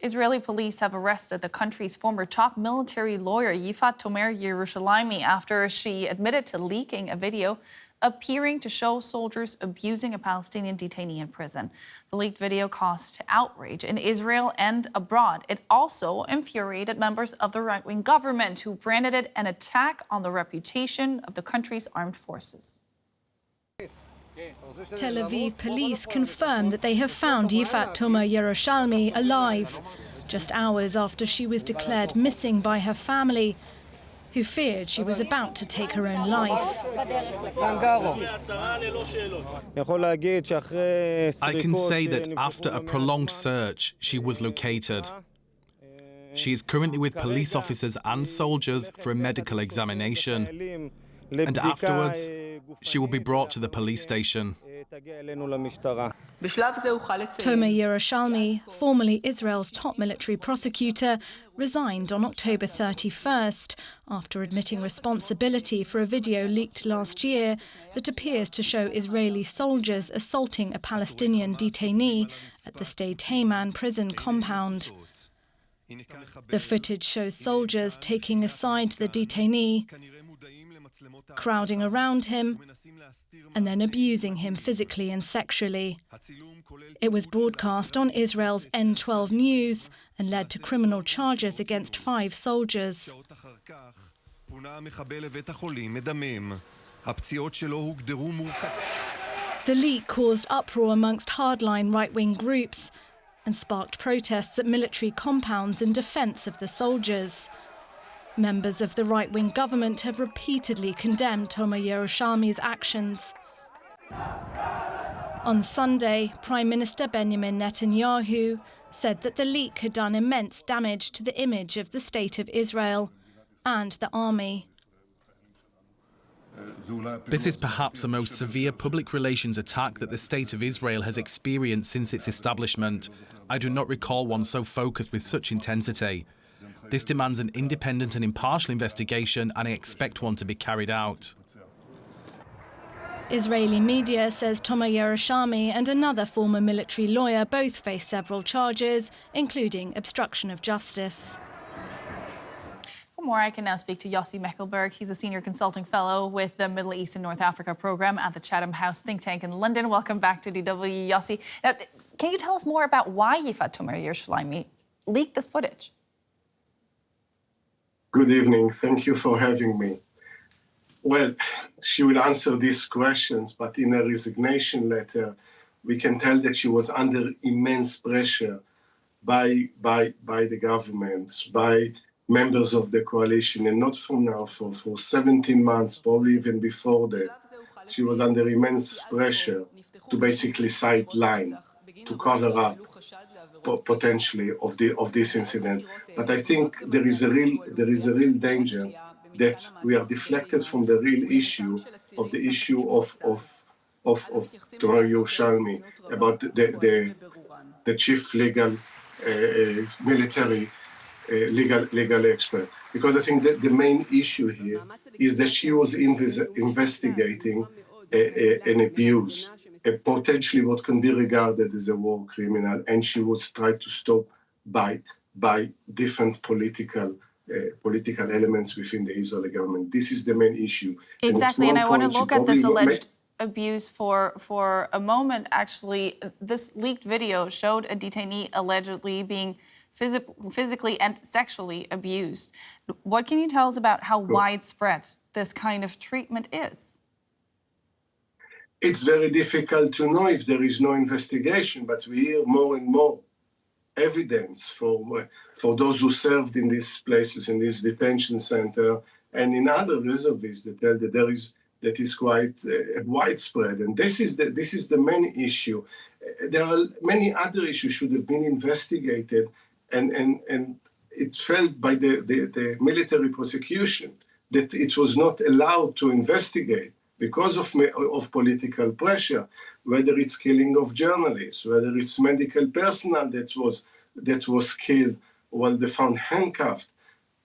Israeli police have arrested the country's former top military lawyer, Yifat Tomer-Yerushalami, after she admitted to leaking a video appearing to show soldiers abusing a Palestinian detainee in prison. The leaked video caused outrage in Israel and abroad. It also infuriated members of the right-wing government, who branded it an attack on the reputation of the country's armed forces. Tel Aviv police confirm that they have found Yifat Tomer-Yerushalami alive, just hours after she was declared missing by her family, who feared she was about to take her own life. I can say that after a prolonged search, she was located. She is currently with police officers and soldiers for a medical examination. And afterwards, she will be brought to the police station. Tomer-Yerushalami, formerly Israel's top military prosecutor, resigned on October 31st after admitting responsibility for a video leaked last year that appears to show Israeli soldiers assaulting a Palestinian detainee at the Sde Teiman prison compound. The footage shows soldiers taking aside the detainee, crowding around him, and then abusing him physically and sexually. It was broadcast on Israel's N12 News and led to criminal charges against 5 soldiers. The leak caused uproar amongst hardline right-wing groups and sparked protests at military compounds in defense of the soldiers. Members of the right-wing government have repeatedly condemned Tomer-Yerushalami's actions. On Sunday, Prime Minister Benjamin Netanyahu said that the leak had done immense damage to the image of the State of Israel and the army. This is perhaps the most severe public relations attack that the State of Israel has experienced since its establishment. I do not recall one so focused with such intensity. This demands an independent and impartial investigation, and I expect one to be carried out. Israeli media says Tomer-Yerushalami and another former military lawyer both face several charges, including obstruction of justice. For more, I can now speak to Yossi Meckelberg. He's a senior consulting fellow with the Middle East and North Africa program at the Chatham House think tank in London. Welcome back to DW, Yossi. Now, can you tell us more about why Yifat Tomer-Yerushalami leaked this footage? Good evening. Thank you for having me. Well, she will answer these questions, but in a resignation letter, we can tell that she was under immense pressure by the government, by members of the coalition, and not from now, for 17 months, probably even before that. She was under immense pressure to basically sideline, to cover up potentially of this incident. But I think there is a real danger that we are deflected from the real issue of Tomer-Yerushalami, about the chief legal military legal expert. Because I think that the main issue here is that she was investigating an abuse, potentially what can be regarded as a war criminal, and she was tried to stop by different political elements within the Israeli government. This is the main issue. Exactly, and I want to look at this alleged abuse for a moment. Actually, this leaked video showed a detainee allegedly being physically and sexually abused. What can you tell us about how widespread this kind of treatment is? It's very difficult to know if there is no investigation, but we hear more and more evidence for those who served in these places, in this detention center, and in other reservoirs that tell that that is quite widespread. And this is the main issue. There are many other issues should have been investigated, and it felt by the military prosecution that it was not allowed to investigate because of political pressure, whether it's killing of journalists, whether it's medical personnel that was killed while they found handcuffed.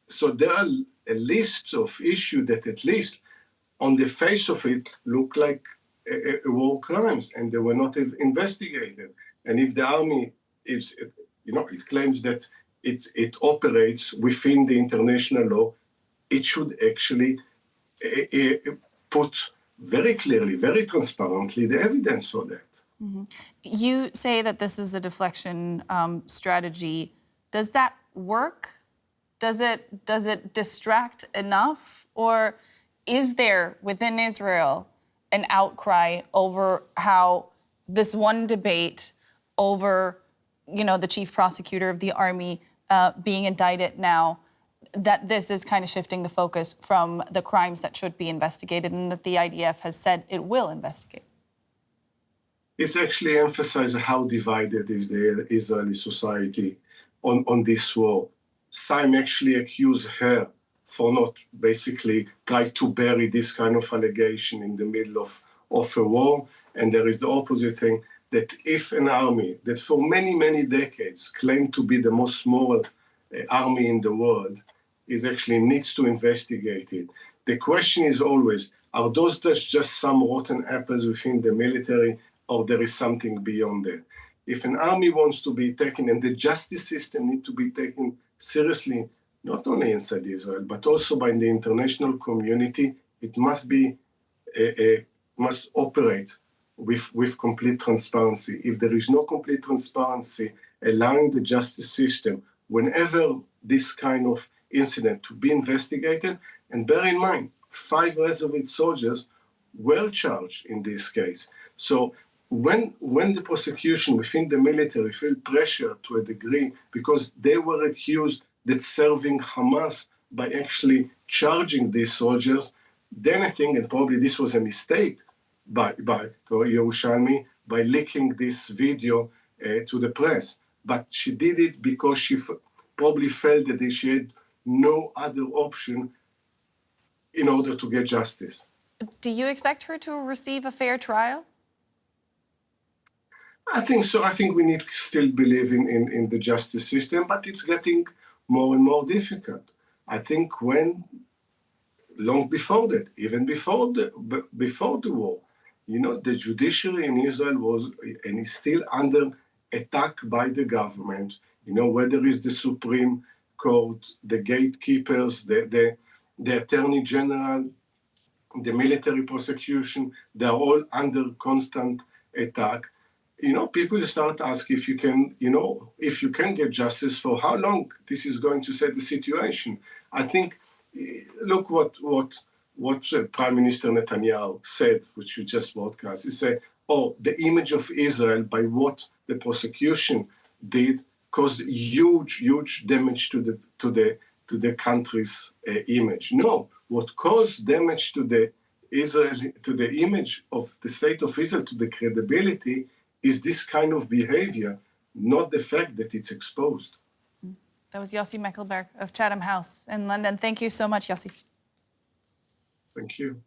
So there are a list of issues that at least on the face of it look like war crimes, and they were not investigated. And if the army is it claims that it operates within the international law, it should actually put very clearly, very transparently, the evidence for that. You say that this is a deflection strategy. Does that work? Does it distract enough? Or is there within Israel an outcry over how this one debate over, the chief prosecutor of the army being indicted now, that this is kind of shifting the focus from the crimes that should be investigated and that the IDF has said it will investigate? It's actually emphasized how divided is the Israeli society on this war. Some actually accuse her for not basically trying to bury this kind of allegation in the middle of a war. And there is the opposite thing, that if an army that for many, many decades claimed to be the most moral army in the world is actually needs to investigate it. The question is always, are those just some rotten apples within the military, or there is something beyond that? If an army wants to be taken, and the justice system need to be taken seriously, not only inside Israel, but also by the international community, it must be must operate with complete transparency. If there is no complete transparency, allowing the justice system, whenever this kind of incident to be investigated, and bear in mind, 5 reservist soldiers were charged in this case. So when the prosecution within the military feel pressure to a degree because they were accused that serving Hamas by actually charging these soldiers, then I think, and probably this was a mistake by Tomer-Yerushalami, by leaking this video to the press. But she did it because she probably felt that she had no other option in order to get justice. Do you expect her to receive a fair trial? I think so. I think we need to still believe in the justice system, but it's getting more and more difficult. I think long before that, even before the war, the judiciary in Israel was and is still under attack by the government. Whether it's the Supreme Court, the gatekeepers, the Attorney General, the military prosecution, they're all under constant attack. People start asking if you can get justice, for how long this is going to set the situation. I think, look what Prime Minister Netanyahu said, which we just broadcast. He said, the image of Israel by what the prosecution did caused huge damage to the country's image. No, what caused damage to the image of the state of Israel, to the credibility, is this kind of behavior, not the fact that it's exposed. That was Yossi Meckelberg of Chatham House in London. Thank you so much, Yossi. Thank you.